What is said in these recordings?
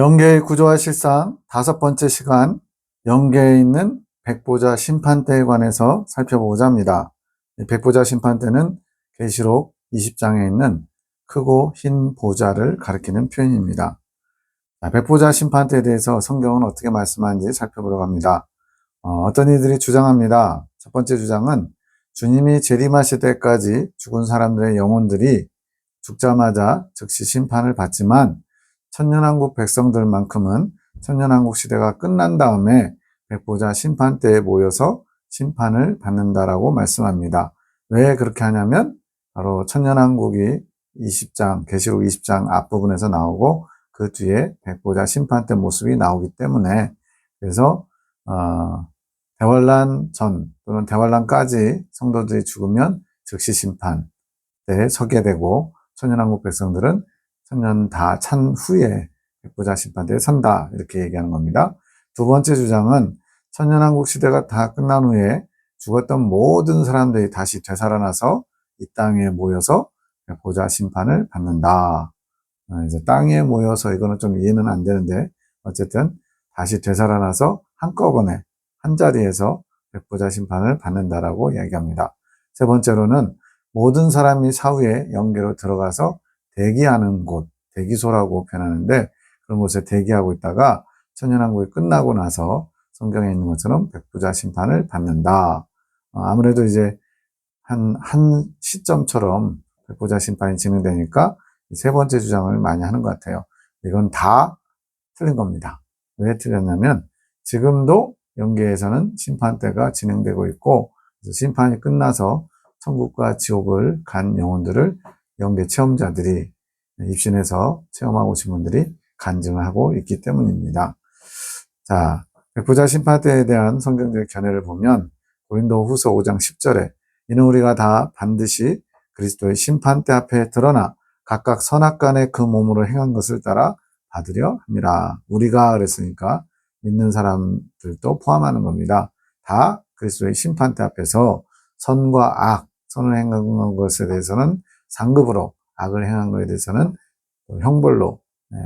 영계의 구조와 실상 다섯 번째 시간, 영계에 있는 백보자 심판대에 관해서 살펴보고자 합니다. 백보자 심판대는 계시록 20장에 있는 크고 흰 보좌를 가리키는 표현입니다. 백보자 심판대에 대해서 성경은 어떻게 말씀하는지 살펴보려고 합니다. 어떤 이들이 주장합니다. 첫 번째 주장은 주님이 재림하실 때까지 죽은 사람들의 영혼들이 죽자마자 즉시 심판을 받지만 천년왕국 백성들만큼은 천년왕국 시대가 끝난 다음에 백보자 심판대에 모여서 심판을 받는다라고 말씀합니다. 왜 그렇게 하냐면 바로 천년왕국이 20장, 계시록 20장 앞부분에서 나오고 그 뒤에 백보자 심판대 모습이 나오기 때문에 그래서 대환란 전 또는 대환란까지 성도들이 죽으면 즉시 심판대에 서게 되고 천년왕국 백성들은 천년 다 찬 후에 백보자 심판대에 선다 이렇게 얘기하는 겁니다. 두 번째 주장은 천년왕국 시대가 다 끝난 후에 죽었던 모든 사람들이 다시 되살아나서 이 땅에 모여서 백보자 심판을 받는다. 이제 땅에 모여서 이거는 좀 이해는 안 되는데 어쨌든 다시 되살아나서 한꺼번에 한 자리에서 백보자 심판을 받는다라고 이야기합니다. 세 번째로는 모든 사람이 사후에 영계로 들어가서 대기하는 곳, 대기소라고 표현하는데 그런 곳에 대기하고 있다가 천년왕국이 끝나고 나서 성경에 있는 것처럼 백보자 심판을 받는다. 아무래도 이제 한 시점처럼 백보자 심판이 진행되니까 세 번째 주장을 많이 하는 것 같아요. 이건 다 틀린 겁니다. 왜 틀렸냐면 지금도 영계에서는 심판대가 진행되고 있고 심판이 끝나서 천국과 지옥을 간 영혼들을 영계 체험자들이 입신해서 체험하고 오신 분들이 간증을 하고 있기 때문입니다. 자, 백보자 심판대에 대한 성경적 견해를 보면 고린도후서 5장 10절에 이는 우리가 다 반드시 그리스도의 심판대 앞에 드러나 각각 선악간에 그 몸으로 행한 것을 따라 받으려 합니다. 우리가 그랬으니까 믿는 사람들도 포함하는 겁니다. 다 그리스도의 심판대 앞에서 선과 악, 선을 행한 것에 대해서는 상급으로, 악을 행한 것에 대해서는 형벌로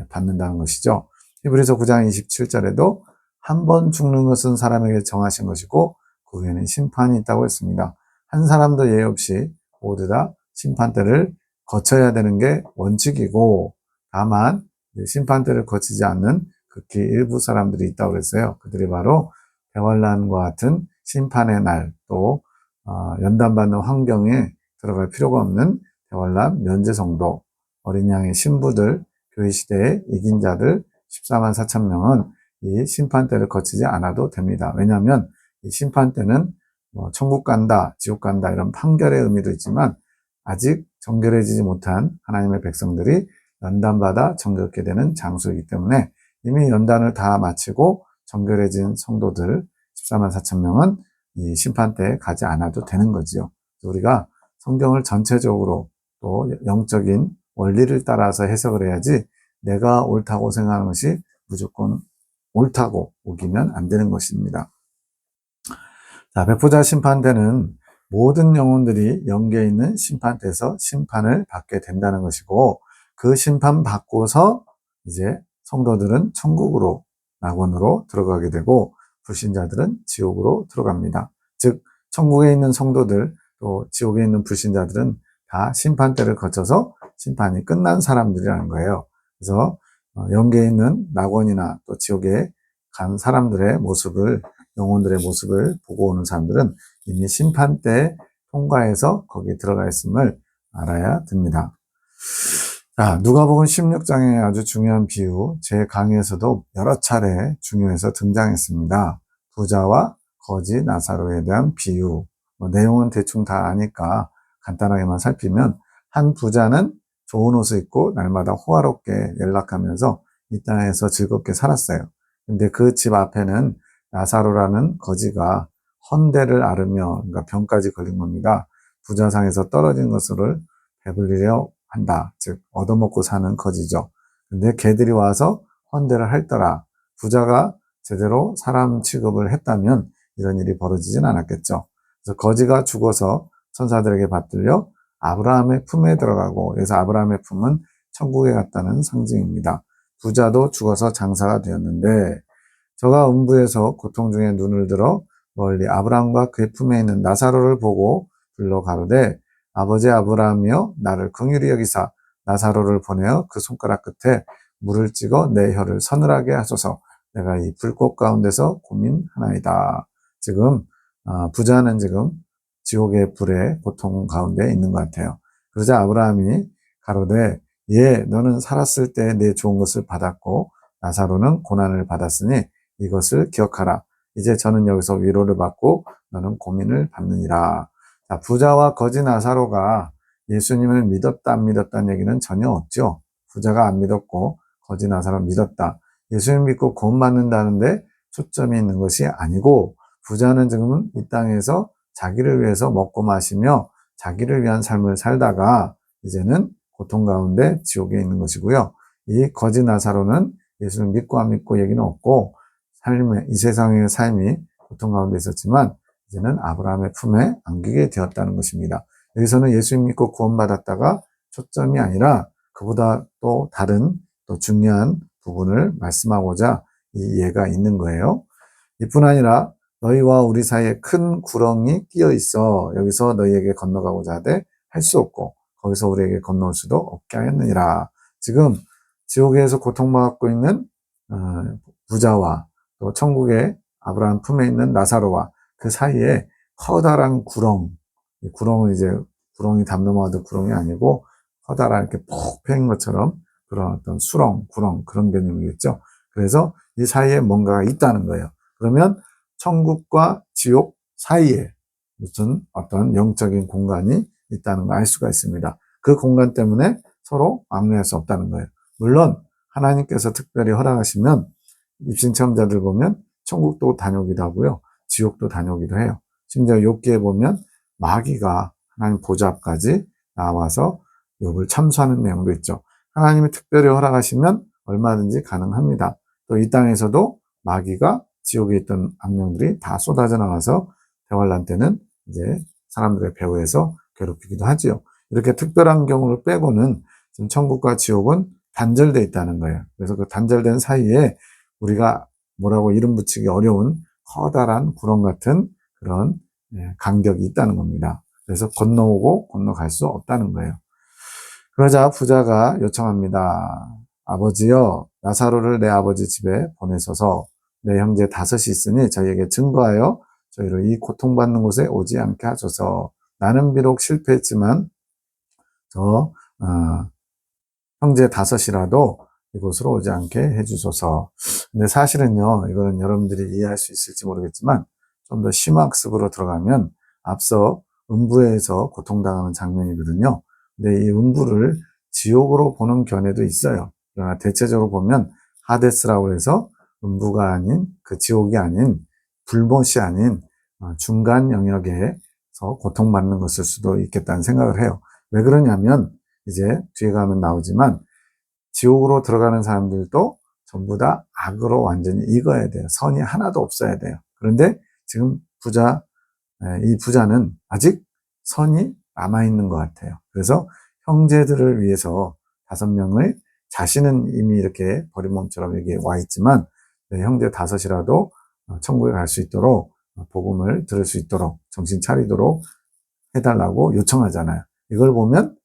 받는다는 것이죠. 히브리서 9장 27절에도 한 번 죽는 것은 사람에게 정하신 것이고 그 후에는 심판이 있다고 했습니다. 한 사람도 예외 없이 모두 다 심판대를 거쳐야 되는 게 원칙이고 다만 심판대를 거치지 않는 극히 일부 사람들이 있다고 그랬어요. 그들이 바로 대환란과 같은 심판의 날 또 연단받는 환경에 들어갈 필요가 없는 대환란 면제성도 어린 양의 신부들 교회 시대에 이긴 자들 14만 4천 명은 이 심판대를 거치지 않아도 됩니다. 왜냐하면 이 심판대는 천국 간다, 지옥 간다 이런 판결의 의미도 있지만 아직 정결해지지 못한 하나님의 백성들이 연단받아 정결케 되는 장소이기 때문에 이미 연단을 다 마치고 정결해진 성도들 14만 4천 명은 이 심판대에 가지 않아도 되는 거지요. 우리가 성경을 전체적으로 또 영적인 원리를 따라서 해석을 해야지 내가 옳다고 생각하는 것이 무조건 옳다고 우기면 안 되는 것입니다. 자, 백보자 심판대는 모든 영혼들이 영계에 있는 심판대에서 심판을 받게 된다는 것이고 그 심판 받고서 이제 성도들은 천국으로 낙원으로 들어가게 되고 불신자들은 지옥으로 들어갑니다. 즉 천국에 있는 성도들 또 지옥에 있는 불신자들은 다 심판대를 거쳐서 심판이 끝난 사람들이라는 거예요. 그래서 영계에 있는 낙원이나 또 지옥에 간 사람들의 모습을 영혼들의 모습을 보고 오는 사람들은 이미 심판대에 통과해서 거기에 들어가 있음을 알아야 됩니다. 자, 누가복음 16장에 아주 중요한 비유, 제 강의에서도 여러 차례 중요해서 등장했습니다. 부자와 거지 나사로에 대한 비유. 내용은 대충 다 아니까 간단하게만 살피면 한 부자는 좋은 옷을 입고 날마다 호화롭게 연락하면서 이 땅에서 즐겁게 살았어요. 근데 그 집 앞에는 나사로라는 거지가 헌대를 앓으며 그러니까 병까지 걸린 겁니다. 부자상에서 떨어진 것을 배불리려 한다. 즉 얻어먹고 사는 거지죠. 근데 걔들이 와서 헌대를 할더라. 부자가 제대로 사람 취급을 했다면 이런 일이 벌어지진 않았겠죠. 그래서 거지가 죽어서 천사들에게 받들려 아브라함의 품에 들어가고, 그래서 아브라함의 품은 천국에 갔다는 상징입니다. 부자도 죽어서 장사가 되었는데 저가 음부에서 고통 중에 눈을 들어 멀리 아브라함과 그의 품에 있는 나사로를 보고 불러 가로되 아버지 아브라함이여 나를 긍휼히 여기사 나사로를 보내어 그 손가락 끝에 물을 찍어 내 혀를 서늘하게 하소서. 내가 이 불꽃 가운데서 고민하나이다. 지금 부자는 지금 지옥의 불의 고통 가운데 있는 것 같아요. 그러자 아브라함이 가로되 예 너는 살았을 때 내 좋은 것을 받았고 나사로는 고난을 받았으니 이것을 기억하라. 이제 저는 여기서 위로를 받고 너는 고민을 받느니라. 자, 부자와 거지 나사로가 예수님을 믿었다 안 믿었다는 얘기는 전혀 없죠. 부자가 안 믿었고 거지 나사로는 믿었다. 예수님 믿고 구원받는다는데 초점이 있는 것이 아니고 부자는 지금 이 땅에서 자기를 위해서 먹고 마시며 자기를 위한 삶을 살다가 이제는 고통 가운데 지옥에 있는 것이고요. 이 거지 나사로는 예수를 믿고 안 믿고 얘기는 없고 이 세상의 삶이 고통 가운데 있었지만 이제는 아브라함의 품에 안기게 되었다는 것입니다. 여기서는 예수 믿고 구원받았다가 초점이 아니라 그보다 또 다른 또 중요한 부분을 말씀하고자 이 예가 있는 거예요. 이뿐 아니라 너희와 우리 사이에 큰 구렁이 끼어 있어 여기서 너희에게 건너가고자 하되 할 수 없고 거기서 우리에게 건너올 수도 없게 하였느니라. 지금 지옥에서 고통받고 있는 부자와 또 천국의 아브라함 품에 있는 나사로와 그 사이에 커다란 구렁은 이제 구렁이 담 넘어가던 구렁이 아니고 커다란 이렇게 푹 패인 것처럼 그런 어떤 구렁 그런 개념이겠죠. 그래서 이 사이에 뭔가가 있다는 거예요. 그러면 천국과 지옥 사이에 무슨 어떤 영적인 공간이 있다는 걸 알 수가 있습니다. 그 공간 때문에 서로 왕래할 수 없다는 거예요. 물론 하나님께서 특별히 허락하시면 입신체험자들 보면 천국도 다녀오기도 하고요. 지옥도 다녀오기도 해요. 심지어 욥기에 보면 마귀가 하나님 보좌 앞까지 나와서 욥을 참수하는 내용도 있죠. 하나님이 특별히 허락하시면 얼마든지 가능합니다. 또 이 땅에서도 마귀가 지옥에 있던 악령들이 다 쏟아져 나와서 대환란 때는 이제 사람들의 배후에서 괴롭히기도 하지요. 이렇게 특별한 경우를 빼고는 지금 천국과 지옥은 단절되어 있다는 거예요. 그래서 그 단절된 사이에 우리가 뭐라고 이름 붙이기 어려운 커다란 구렁 같은 그런 간격이 있다는 겁니다. 그래서 건너오고 건너갈 수 없다는 거예요. 그러자 부자가 요청합니다. 아버지여 나사로를 내 아버지 집에 보내소서. 내 형제 5이 있으니 저희에게 증거하여 저희를 이 고통받는 곳에 오지 않게 하소서. 나는 비록 실패했지만 저 형제 5이라도 이곳으로 오지 않게 해주소서. 근데 사실은요, 이거는 여러분들이 이해할 수 있을지 모르겠지만 좀 더 심학습으로 들어가면 앞서 음부에서 고통당하는 장면이거든요. 근데 이 음부를 지옥으로 보는 견해도 있어요. 그러나 대체적으로 보면 하데스라고 해서 음부가 아닌 그 지옥이 아닌 불못이 아닌 중간 영역에서 고통받는 것일 수도 있겠다는 생각을 해요. 왜 그러냐면 이제 뒤에 가면 나오지만 지옥으로 들어가는 사람들도 전부 다 악으로 완전히 익어야 돼요. 선이 하나도 없어야 돼요. 그런데 지금 이 부자는 아직 선이 남아있는 것 같아요. 그래서 형제들을 위해서 5명을 자신은 이미 이렇게 버림몸처럼 여기 와 있지만 형제 5이라도 천국에 갈 수 있도록 복음을 들을 수 있도록 정신 차리도록 해달라고 요청하잖아요. 이걸 보면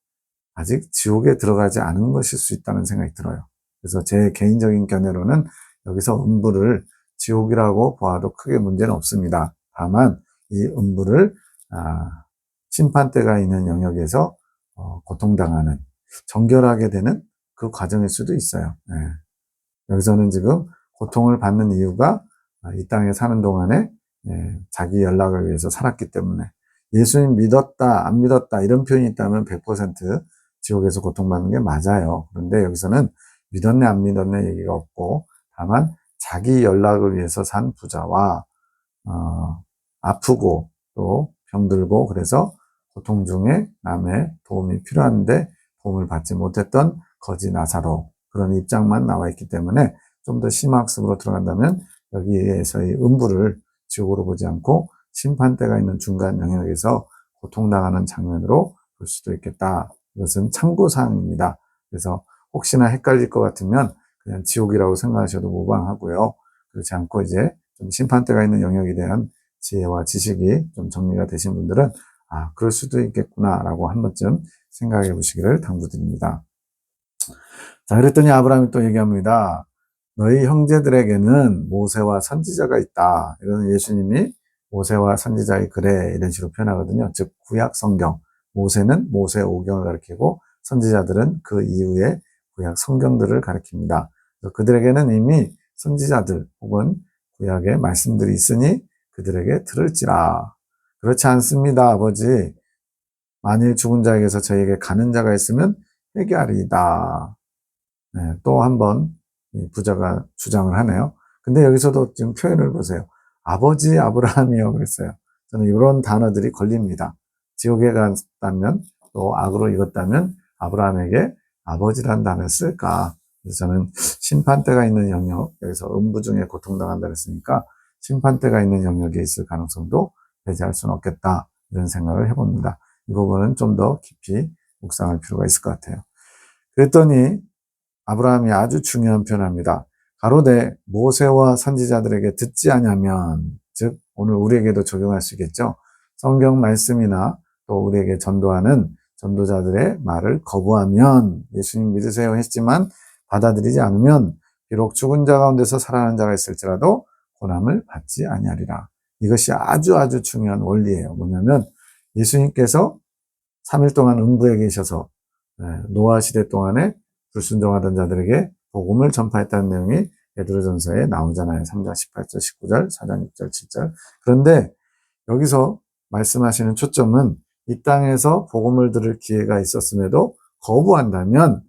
아직 지옥에 들어가지 않은 것일 수 있다는 생각이 들어요. 그래서 제 개인적인 견해로는 여기서 음부를 지옥이라고 보아도 크게 문제는 없습니다. 다만 이 음부를 심판대가 있는 영역에서 고통당하는 정결하게 되는 그 과정일 수도 있어요. 여기서는 지금 고통을 받는 이유가 이 땅에 사는 동안에 자기 연락을 위해서 살았기 때문에 예수님 믿었다 안 믿었다 이런 표현이 있다면 100% 지옥에서 고통받는 게 맞아요. 그런데 여기서는 믿었네 안 믿었네 얘기가 없고 다만 자기 연락을 위해서 산 부자와 아프고 또 병들고 그래서 고통 중에 남의 도움이 필요한데 도움을 받지 못했던 거지 나사로 그런 입장만 나와 있기 때문에 좀 더 심학습으로 들어간다면 여기에서의 음부를 지옥으로 보지 않고 심판대가 있는 중간 영역에서 고통당하는 장면으로 볼 수도 있겠다. 이것은 참고사항입니다. 그래서 혹시나 헷갈릴 것 같으면 그냥 지옥이라고 생각하셔도 무방하고요. 그렇지 않고 이제 좀 심판대가 있는 영역에 대한 지혜와 지식이 좀 정리가 되신 분들은 아, 그럴 수도 있겠구나라고 한 번쯤 생각해 보시기를 당부드립니다. 자, 그랬더니 아브라함이 또 얘기합니다. 너희 형제들에게는 모세와 선지자가 있다. 이거는 예수님이 모세와 선지자의 글에 이런 식으로 표현하거든요. 즉 구약 성경, 모세는 모세 오경을 가리키고 선지자들은 그 이후의 구약 성경들을 가리킵니다. 그들에게는 이미 선지자들 혹은 구약의 말씀들이 있으니 그들에게 들을지라. 그렇지 않습니다, 아버지. 만일 죽은 자에게서 저에게 가는 자가 있으면 회개하리이다. 네, 또 한 번 부자가 주장을 하네요. 근데 여기서도 지금 표현을 보세요. 아버지 아브라함이요 그랬어요. 저는 이런 단어들이 걸립니다. 지옥에 갔다면 또 악으로 익었다면 아브라함에게 아버지라는 단어를 쓸까? 그래서 저는 심판대가 있는 영역, 여기서 음부 중에 고통당한다 그랬으니까 심판대가 있는 영역에 있을 가능성도 배제할 수는 없겠다. 이런 생각을 해봅니다. 이 부분은 좀 더 깊이 묵상할 필요가 있을 것 같아요. 그랬더니 아브라함이 아주 중요한 표현합니다. 가로되 모세와 선지자들에게 듣지 아니하면, 즉 오늘 우리에게도 적용할 수 있겠죠. 성경 말씀이나 또 우리에게 전도하는 전도자들의 말을 거부하면, 예수님 믿으세요 했지만 받아들이지 않으면 비록 죽은 자 가운데서 살아난 자가 있을지라도 고난을 받지 아니하리라. 이것이 아주 중요한 원리예요. 뭐냐면 예수님께서 3일 동안 음부에 계셔서 노아 시대 동안에 불순종하던 자들에게 복음을 전파했다는 내용이 베드로전서에 나오잖아요. 3장 18절, 19절, 4장 6절, 7절. 그런데 여기서 말씀하시는 초점은 이 땅에서 복음을 들을 기회가 있었음에도 거부한다면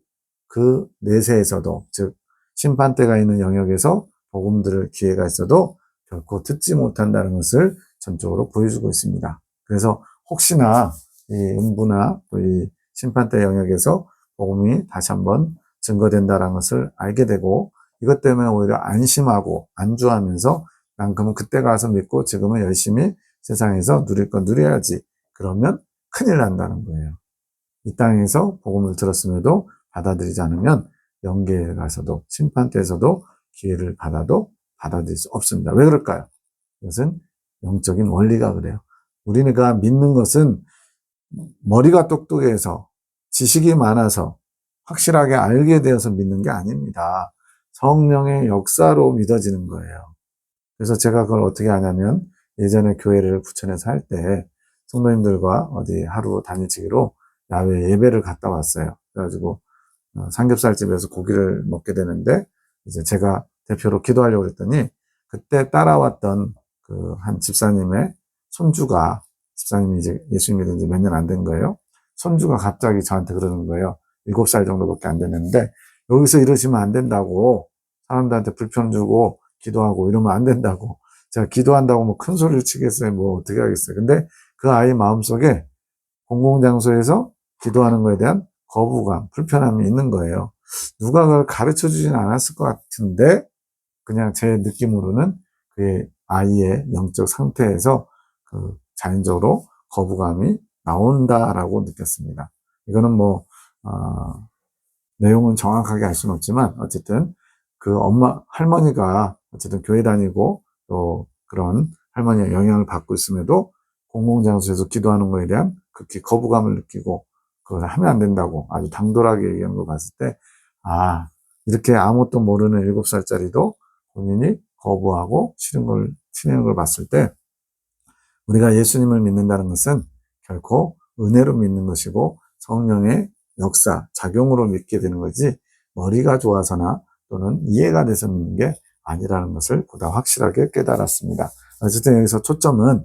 그 내세에서도, 즉 심판대가 있는 영역에서 복음 들을 기회가 있어도 결코 듣지 못한다는 것을 전적으로 보여주고 있습니다. 그래서 혹시나 이 음부나 또 이 심판대 영역에서 복음이 다시 한번 증거된다는 것을 알게 되고 이것 때문에 오히려 안심하고 안주하면서 난 그러면 그때 가서 믿고 지금은 열심히 세상에서 누릴 건 누려야지. 그러면 큰일 난다는 거예요. 이 땅에서 복음을 들었음에도 받아들이지 않으면 영계에 가서도 심판대에서도 기회를 받아도 받아들일 수 없습니다. 왜 그럴까요? 이것은 영적인 원리가 그래요. 우리가 믿는 것은 머리가 똑똑해서 지식이 많아서 확실하게 알게 되어서 믿는 게 아닙니다. 성령의 역사로 믿어지는 거예요. 그래서 제가 그걸 어떻게 하냐면 예전에 교회를 부천에서 할 때 성도님들과 어디 하루 단일치기로 야외 예배를 갔다 왔어요. 그래가지고 삼겹살집에서 고기를 먹게 되는데 이제 제가 대표로 기도하려고 했더니 그때 따라왔던 그 한 집사님의 손주가, 집사님이 이제 예수 믿은 지 몇 년 안 된 거예요. 손주가 갑자기 저한테 그러는 거예요. 7살 정도밖에 안 됐는데 여기서 이러시면 안 된다고, 사람들한테 불편 주고 기도하고 이러면 안 된다고. 제가 기도한다고 뭐 큰 소리를 치겠어요? 뭐 어떻게 하겠어요? 근데 그 아이 마음속에 공공장소에서 기도하는 거에 대한 거부감, 불편함이 있는 거예요. 누가 그걸 가르쳐 주진 않았을 것 같은데 그냥 제 느낌으로는 그의 아이의 영적 상태에서 그 자연적으로 거부감이 나온다라고 느꼈습니다. 이거는 뭐 내용은 정확하게 알 수는 없지만 어쨌든 그 엄마 할머니가 어쨌든 교회 다니고 또 그런 할머니의 영향을 받고 있음에도 공공장소에서 기도하는 거에 대한 극히 거부감을 느끼고 그걸 하면 안 된다고 아주 당돌하게 얘기한 걸 봤을 때 아, 이렇게 아무것도 모르는 7살짜리도 본인이 거부하고 치는 걸 봤을 때 우리가 예수님을 믿는다는 것은 결코 은혜로 믿는 것이고 성령의 역사, 작용으로 믿게 되는 거지 머리가 좋아서나 또는 이해가 돼서 믿는 게 아니라는 것을 보다 확실하게 깨달았습니다. 어쨌든 여기서 초점은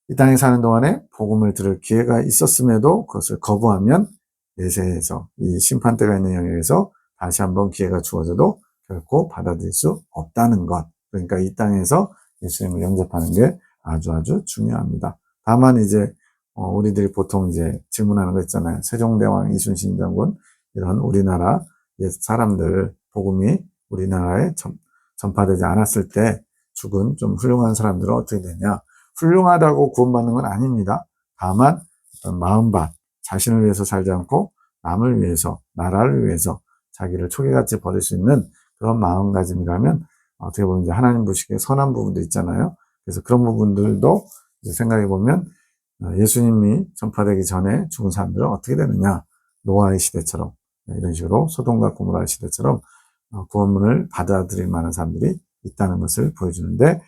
이 땅에 사는 동안에 복음을 들을 기회가 있었음에도 그것을 거부하면 내세에서 이 심판대가 있는 영역에서 다시 한번 기회가 주어져도 결코 받아들일 수 없다는 것. 그러니까 이 땅에서 예수님을 영접하는 게 아주 중요합니다. 다만 이제 우리들이 보통 이제 질문하는 거 있잖아요. 세종대왕, 이순신 장군 이런 우리나라 옛 사람들 복음이 우리나라에 전파되지 않았을 때 죽은 좀 훌륭한 사람들은 어떻게 되냐? 훌륭하다고 구원받는 건 아닙니다. 다만 어떤 마음밭, 자신을 위해서 살지 않고 남을 위해서, 나라를 위해서 자기를 초계같이 버릴 수 있는 그런 마음가짐이라면 어떻게 보면 이제 하나님 보시기에 선한 부분도 있잖아요. 그래서 그런 부분들도 생각해 보면 예수님이 전파되기 전에 죽은 사람들은 어떻게 되느냐. 노아의 시대처럼 이런 식으로 소돔과 고모라의 시대처럼 구원문을 받아들일 만한 사람들이 있다는 것을 보여주는데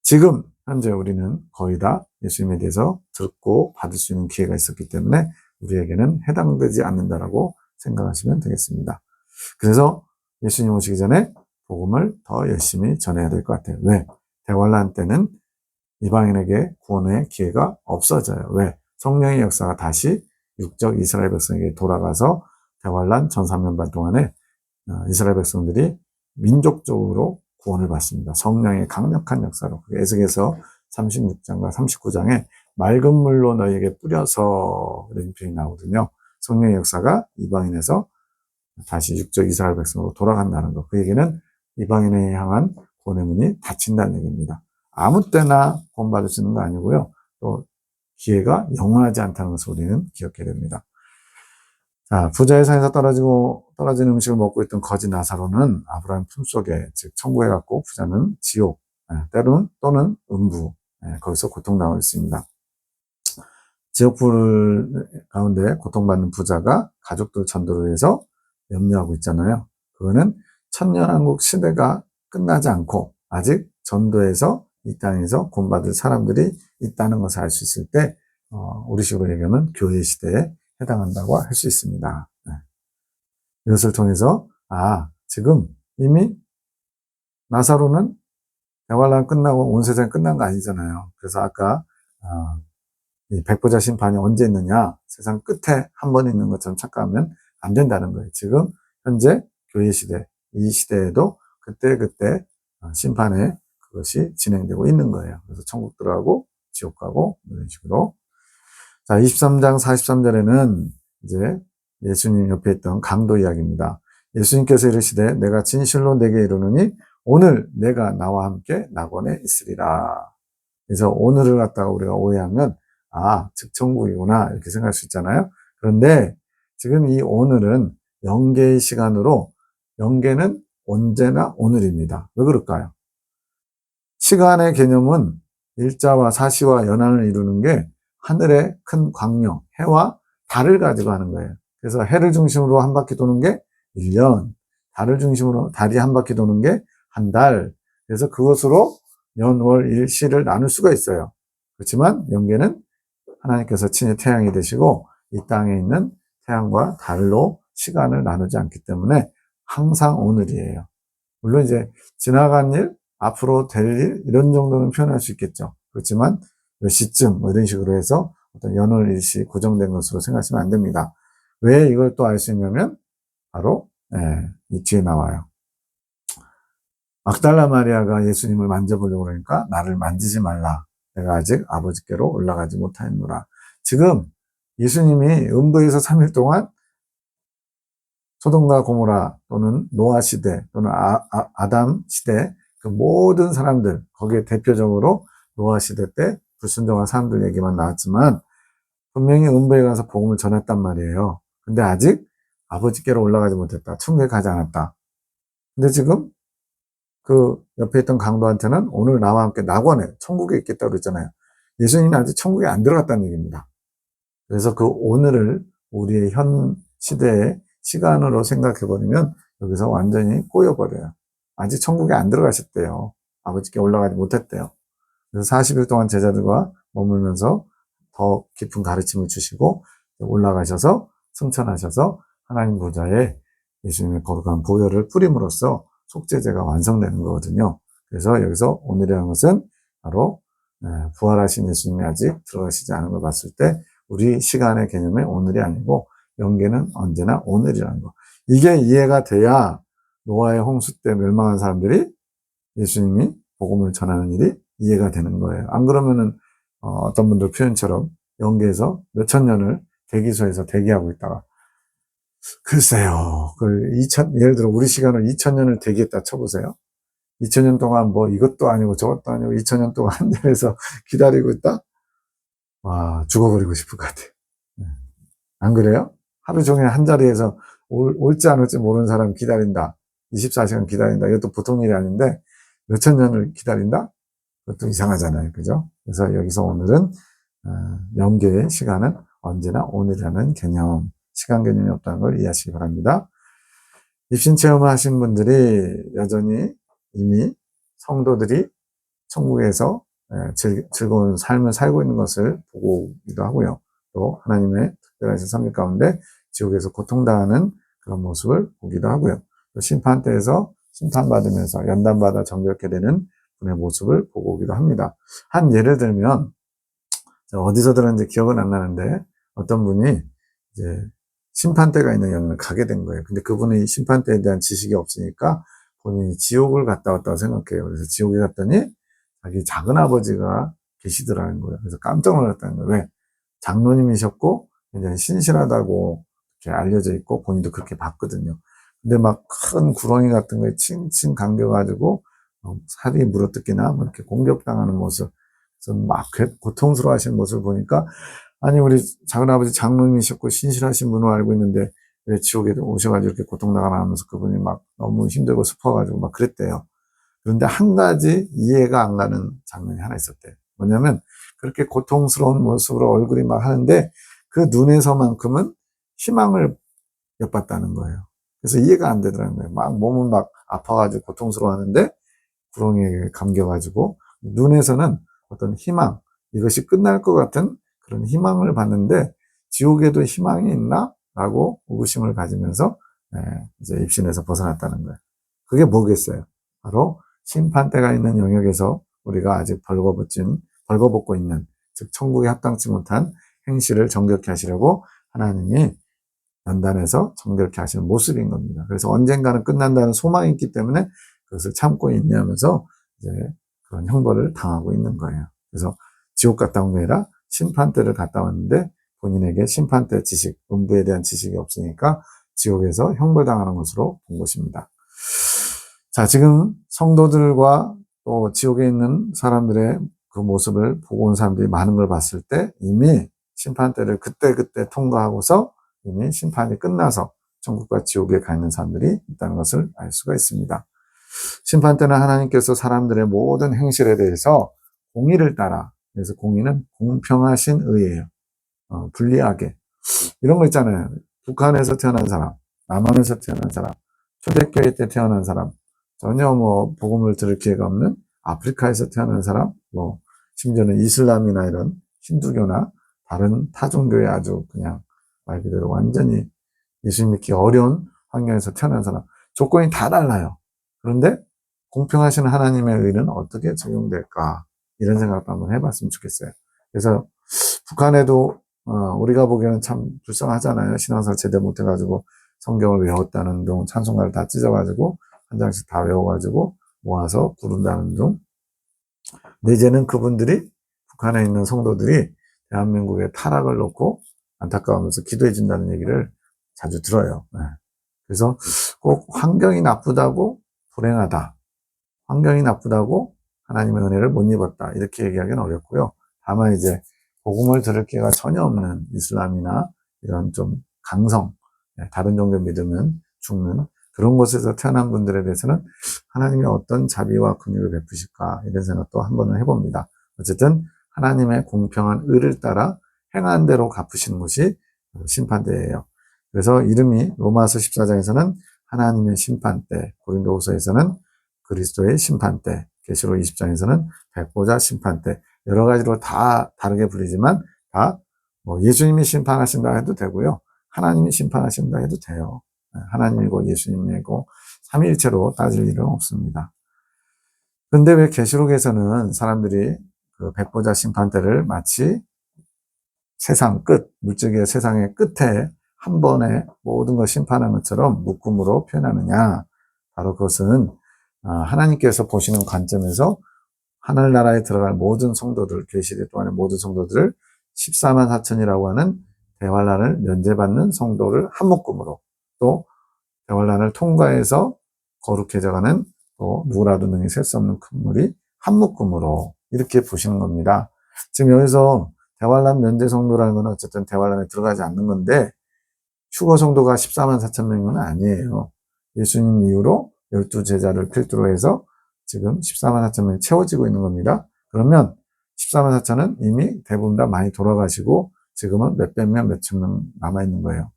지금 현재 우리는 거의 다 예수님에 대해서 듣고 받을 수 있는 기회가 있었기 때문에 우리에게는 해당되지 않는다라고 생각하시면 되겠습니다. 그래서 예수님 오시기 전에 복음을 더 열심히 전해야 될 것 같아요. 왜? 대환란 때는 이방인에게 구원의 기회가 없어져요. 왜? 성령의 역사가 다시 육적 이스라엘 백성에게 돌아가서 대환란 전 3년 반 동안에 이스라엘 백성들이 민족적으로 구원을 받습니다. 성령의 강력한 역사로. 에스겔서 36장과 39장에 맑은 물로 너희에게 뿌려서 이런 표현이 나오거든요. 성령의 역사가 이방인에서 다시 육적 이스라엘 백성으로 돌아간다는 것. 그 얘기는 이방인에 향한 구원의 문이 닫힌다는 얘기입니다. 아무 때나 구원받을 수 있는 거 아니고요. 또 기회가 영원하지 않다는 것을 우리는 기억해야 됩니다. 자, 부자의 상에서 떨어진 음식을 먹고 있던 거지 나사로는 아브라함 품속에, 즉 천국에 갔고 부자는 지옥, 때로는 또는 음부, 거기서 고통당하고 있습니다. 지옥불 가운데 고통받는 부자가 가족들 전도를 위해서 염려하고 있잖아요. 그거는 천년왕국 시대가 끝나지 않고 아직 전도에서 이 땅에서 구원받을 사람들이 있다는 것을 알 수 있을 때 우리식으로 얘기하면 교회 시대에 해당한다고 할 수 있습니다. 이것을 통해서 지금 이미 나사로는 대환란 끝나고 온 세상이 끝난 거 아니잖아요. 그래서 아까 이 백보자 심판이 언제 있느냐, 세상 끝에 한 번 있는 것처럼 착각하면 안 된다는 거예요. 지금 현재 교회 시대, 이 시대에도 그때 심판의 그것이 진행되고 있는 거예요. 그래서 천국 들어가고 지옥 가고 이런 식으로. 자, 23장 43절에는 이제 예수님 옆에 있던 강도 이야기입니다. 예수님께서 이르시되 내가 진실로 내게 이르노니 오늘 내가 나와 함께 낙원에 있으리라. 그래서 오늘을 갖다가 우리가 오해하면 즉 천국이구나 이렇게 생각할 수 있잖아요. 그런데 지금 이 오늘은 영계의 시간으로 영계는 언제나 오늘입니다. 왜 그럴까요? 시간의 개념은 일자와 사시와 연한을 이루는 게 하늘의 큰 광명, 해와 달을 가지고 하는 거예요. 그래서 해를 중심으로 한 바퀴 도는 게 1년, 달을 중심으로 달이 한 바퀴 도는 게 한 달. 그래서 그것으로 년, 월, 일, 시를 나눌 수가 있어요. 그렇지만 영계는 하나님께서 친히 태양이 되시고 이 땅에 있는 태양과 달로 시간을 나누지 않기 때문에 항상 오늘이에요. 물론 이제 지나간 일, 앞으로 될 일, 이런 정도는 표현할 수 있겠죠. 그렇지만 몇 시쯤 뭐 이런 식으로 해서 어떤 연월 일시 고정된 것으로 생각하시면 안 됩니다. 왜 이걸 또 알 수 있냐면 바로 이 뒤에 나와요. 막달라 마리아가 예수님을 만져보려고 그러니까 나를 만지지 말라. 내가 아직 아버지께로 올라가지 못하였노라. 지금 예수님이 음부에서 3일 동안 소돔과 고모라 또는 노아 시대 또는 아담 시대 그 모든 사람들 거기에 대표적으로 노아 시대 때 불순종한 사람들 얘기만 나왔지만 분명히 음부에 가서 복음을 전했단 말이에요. 근데 아직 아버지께로 올라가지 못했다. 천국에 가지 않았다. 근데 지금 그 옆에 있던 강도한테는 오늘 나와 함께 낙원에 천국에 있겠다고 그랬잖아요. 예수님이 아직 천국에 안 들어갔다는 얘기입니다. 그래서 그 오늘을 우리의 현 시대의 시간으로 생각해버리면 여기서 완전히 꼬여버려요. 아직 천국에 안 들어가셨대요. 아버지께 올라가지 못했대요. 그래서 40일 동안 제자들과 머물면서 더 깊은 가르침을 주시고 올라가셔서 승천하셔서 하나님 보좌에 예수님의 거룩한 보혈을 뿌림으로써 속죄제가 완성되는 거거든요. 그래서 여기서 오늘이라는 것은 바로 부활하신 예수님이 아직 들어가시지 않은 걸 봤을 때 우리 시간의 개념이 오늘이 아니고 영계는 언제나 오늘이라는 거. 이게 이해가 돼야 노아의 홍수 때 멸망한 사람들이 예수님이 복음을 전하는 일이 이해가 되는 거예요. 안 그러면은 어떤 분들 표현처럼 영계에서 몇천 년을 대기소에서 대기하고 있다가 글쎄요. 예를 들어 우리 시간을 2000년을 대기했다 쳐보세요. 2000년 동안 뭐 이것도 아니고 저것도 아니고 2000년 동안 한 자리에서 기다리고 있다? 와, 죽어버리고 싶을 것 같아요. 안 그래요? 하루 종일 한 자리에서 올지 안 올지 모르는 사람 기다린다. 24시간 기다린다. 이것도 보통 일이 아닌데 몇천 년을 기다린다? 그것도 이상하잖아요. 그죠? 그래서 여기서 오늘은 영계의 시간은 언제나 오늘이라는 개념, 시간 개념이 없다는 걸 이해하시기 바랍니다. 입신 체험을 하신 분들이 여전히 이미 성도들이 천국에서 즐거운 삶을 살고 있는 것을 보고 오기도 하고요. 또 하나님의 특별하신 선물 가운데 지옥에서 고통당하는 그런 모습을 보기도 하고요. 또 심판대에서 심판받으면서 연단받아 정결케 되는 분의 모습을 보고 오기도 합니다. 한 예를 들면 어디서 들었는지 기억은 안 나는데 어떤 분이 이제 심판대가 있는 영역을 가게 된 거예요. 근데 그분이 심판대에 대한 지식이 없으니까 본인이 지옥을 갔다 왔다고 생각해요. 그래서 지옥에 갔더니 자기 작은 아버지가 계시더라는 거예요. 그래서 깜짝 놀랐다는 거예요. 왜? 장로님이셨고 굉장히 신실하다고 이렇게 알려져 있고 본인도 그렇게 봤거든요. 근데 막 큰 구렁이 같은 거에 칭칭 감겨가지고 살이 물어뜯기나 뭐 이렇게 공격당하는 모습, 막 고통스러워 하시는 모습을 보니까 아니 우리 작은아버지 장로님이셨고 신실하신 분으로 알고 있는데 왜 지옥에 오셔가지고 이렇게 고통당하나 하면서 그분이 막 너무 힘들고 슬퍼가지고 막 그랬대요. 그런데 한 가지 이해가 안 가는 장면이 하나 있었대요. 뭐냐면 그렇게 고통스러운 모습으로 얼굴이 막 하는데 그 눈에서만큼은 희망을 엿봤다는 거예요. 그래서 이해가 안 되더라는 거예요. 막 몸은 막 아파가지고 고통스러워 하는데 구렁이에 감겨가지고 눈에서는 어떤 희망, 이것이 끝날 것 같은 그런 희망을 봤는데 지옥에도 희망이 있나? 라고 의구심을 가지면서 이제 입신에서 벗어났다는 거예요. 그게 뭐겠어요? 바로 심판대가 있는 영역에서 우리가 아직 벌거벗고 있는, 즉 천국에 합당치 못한 행실을 정결케 하시려고 하나님이 연단해서 정결케 하시는 모습인 겁니다. 그래서 언젠가는 끝난다는 소망이 있기 때문에 그것을 참고 인내하면서 이제 그런 형벌을 당하고 있는 거예요. 그래서 지옥 갔다 온 게 아니라 심판대를 갔다 왔는데 본인에게 심판대 지식, 음부에 대한 지식이 없으니까 지옥에서 형벌당하는 것으로 본 것입니다. 자, 지금 성도들과 또 지옥에 있는 사람들의 그 모습을 보고 온 사람들이 많은 걸 봤을 때 이미 심판대를 그때그때 통과하고서 이미 심판이 끝나서 천국과 지옥에 가 있는 사람들이 있다는 것을 알 수가 있습니다. 심판 때는 하나님께서 사람들의 모든 행실에 대해서 공의를 따라, 그래서 공의는 공평하신 의예요. 불리하게. 이런 거 있잖아요. 북한에서 태어난 사람, 남한에서 태어난 사람, 초대교회 때 태어난 사람, 전혀 뭐 복음을 들을 기회가 없는 아프리카에서 태어난 사람, 뭐 심지어는 이슬람이나 이런 힌두교나 다른 타종교에 아주 그냥 말 그대로 완전히 예수 믿기 어려운 환경에서 태어난 사람, 조건이 다 달라요. 그런데 공평하신 하나님의 의는 어떻게 적용될까? 이런 생각도 한번 해봤으면 좋겠어요. 그래서 북한에도 우리가 보기에는 참 불쌍하잖아요. 신앙생활 제대로 못해가지고 성경을 외웠다는 둥, 찬송가를 다 찢어가지고 한 장씩 다 외워가지고 모아서 부른다는 둥. 근데 이제는 그분들이 북한에 있는 성도들이 대한민국의 타락을 놓고 안타까우면서 기도해 준다는 얘기를 자주 들어요. 그래서 꼭 환경이 나쁘다고 불행하다, 환경이 나쁘다고 하나님의 은혜를 못 입었다, 이렇게 얘기하기는 어렵고요. 다만 이제 복음을 들을 기회가 전혀 없는 이슬람이나 이런 좀 강성, 다른 종교 믿으면 죽는 그런 곳에서 태어난 분들에 대해서는 하나님이 어떤 자비와 긍휼을 베푸실까, 이런 생각도 한번은 해봅니다. 어쨌든 하나님의 공평한 의를 따라 행한 대로 갚으시는 것이 심판대예요. 그래서 이름이 로마서 14장에서는 하나님의 심판대, 고린도후서에서는 그리스도의 심판대, 계시록 20장에서는 백보자 심판대, 여러 가지로 다 다르게 불리지만 다 뭐 예수님이 심판하신다 해도 되고요, 하나님이 심판하신다 해도 돼요. 하나님이고 예수님이고 삼위일체로 따질 일은 없습니다. 그런데 왜 계시록에서는 사람들이 그 백보자 심판대를 마치 세상 끝, 물질의 세상의 끝에 한 번에 모든 걸 심판한 것처럼 묶음으로 표현하느냐? 바로 그것은 하나님께서 보시는 관점에서 하늘나라에 들어갈 모든 성도들, 계시대 동안의 모든 성도들을 14만 4천이라고 하는 대환란을 면제받는 성도를 한 묶음으로, 또 대환란을 통과해서 거룩해져가는 또 누구라도 능히 셀 수 없는 큰 물이 한 묶음으로 이렇게 보시는 겁니다. 지금 여기서 대환란 면제 성도라는 건 어쨌든 대환란에 들어가지 않는 건데 휴거 성도가 14만 4천 명은 아니에요. 예수님 이후로 12제자를 필두로 해서 지금 14만 4천 명이 채워지고 있는 겁니다. 그러면 14만 4천은 이미 대부분 다 많이 돌아가시고 지금은 몇백 명, 몇천 명 남아있는 거예요.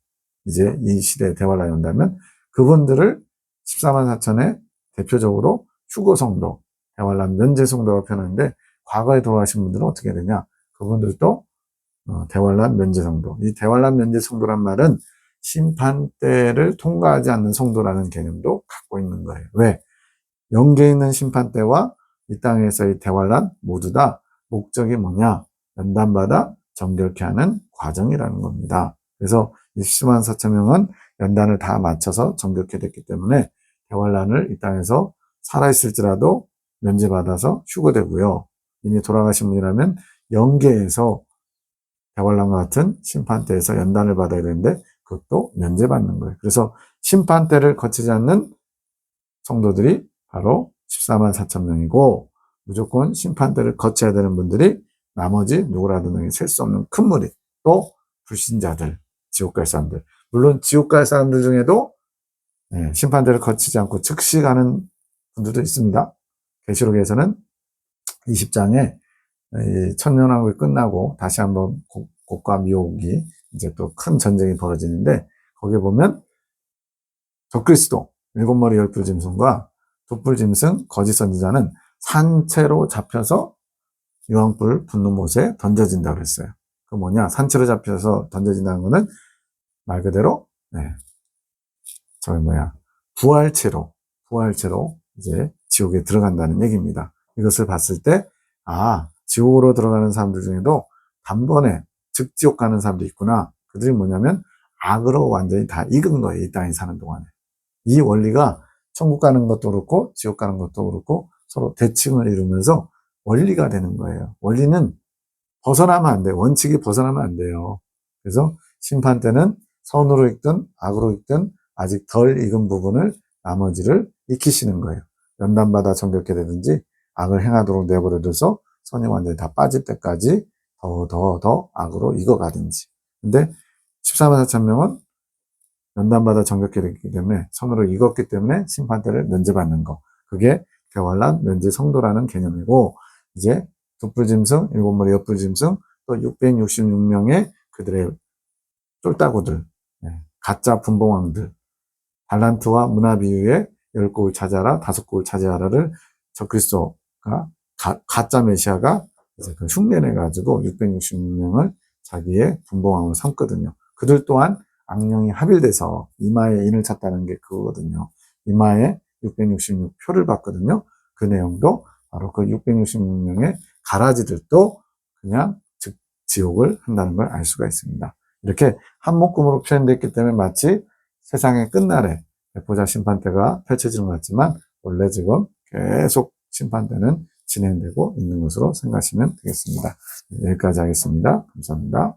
이제 이 시대에 대화를 한다면 그분들을 14만 4천의 대표적으로 휴거성도, 대환란 면제성도가 표현하는데 과거에 돌아가신 분들은 어떻게 되냐? 그분들도 대환란 면제성도. 이 대환란 면제성도란 말은 심판 때를 통과하지 않는 성도라는 개념도 갖고 있는 거예요. 왜? 영계에 있는 심판 때와 이 땅에서의 대환란 모두 다 목적이 뭐냐? 연단받아 정결케 하는 과정이라는 겁니다. 그래서 20만 4천 명은 연단을 다 마쳐서 정결케 됐기 때문에 대환란을 이 땅에서 살아있을지라도 면제받아서 휴거되고요. 이미 돌아가신 분이라면 영계에서 대환란과 같은 심판대에서 연단을 받아야 되는데 그것도 면제받는 거예요. 그래서 심판대를 거치지 않는 성도들이 바로 14만 4천 명이고 무조건 심판대를 거쳐야 되는 분들이 나머지 누구라도 능히 셀 수 없는 큰 무리, 또 불신자들, 지옥 갈 사람들. 물론 지옥 갈 사람들 중에도 심판대를 거치지 않고 즉시 가는 분들도 있습니다. 계시록에서는 20장에 천년왕국이 끝나고 다시 한번 곡과 미혹이 이제 또 큰 전쟁이 벌어지는데 거기에 보면 적그리스도, 일곱머리 열불짐승과 돛불짐승, 거짓 선지자는 산채로 잡혀서 유황불 붙는 못에 던져진다고 그랬어요. 그 뭐냐? 산채로 잡혀서 던져진다는 거는 말 그대로 부활체로 이제 지옥에 들어간다는 얘기입니다. 이것을 봤을 때 지옥으로 들어가는 사람들 중에도 단번에 즉지옥 가는 사람도 있구나. 그들이 뭐냐면 악으로 완전히 다 익은 거예요. 이 땅에 사는 동안에. 이 원리가 천국 가는 것도 그렇고 지옥 가는 것도 그렇고 서로 대칭을 이루면서 원리가 되는 거예요. 원리는 벗어나면 안 돼요. 원칙이 벗어나면 안 돼요. 그래서 심판 때는 선으로 익든 악으로 익든 아직 덜 익은 부분을 나머지를 익히시는 거예요. 연단받아 정결케 되든지 악을 행하도록 내버려둬서 선이 완전히 다 빠질 때까지 더 악으로 익어가든지. 근데 14만 4천 명은 연단받아 정결케 됐기 때문에 선으로 익었기 때문에 심판 때를 면제받는 거. 그게 대환란 면제 성도라는 개념이고 이제 돛불짐승, 일곱머리 엿불짐승 또 666명의 그들의 쫄따구들, 가짜 분봉왕들, 달란트와 문화 비유의 10곡을 차지하라, 5곡을 차지하라를 적그리스도가 가짜 메시아가 그 흉내내가지고 666명을 자기의 분봉왕으로 삼거든요. 그들 또한 악령이 합일돼서 이마에 인을 찼다는 게 그거거든요. 이마에 666표를 받거든요. 그 내용도 바로 그 666명의 가라지들도 그냥 지옥을 한다는 걸 알 수가 있습니다. 이렇게 한 묶음으로 표현됐기 때문에 마치 세상의 끝날에 백보자 심판대가 펼쳐지는 것 같지만 원래 지금 계속 심판대는 진행되고 있는 것으로 생각하시면 되겠습니다. 여기까지 하겠습니다. 감사합니다.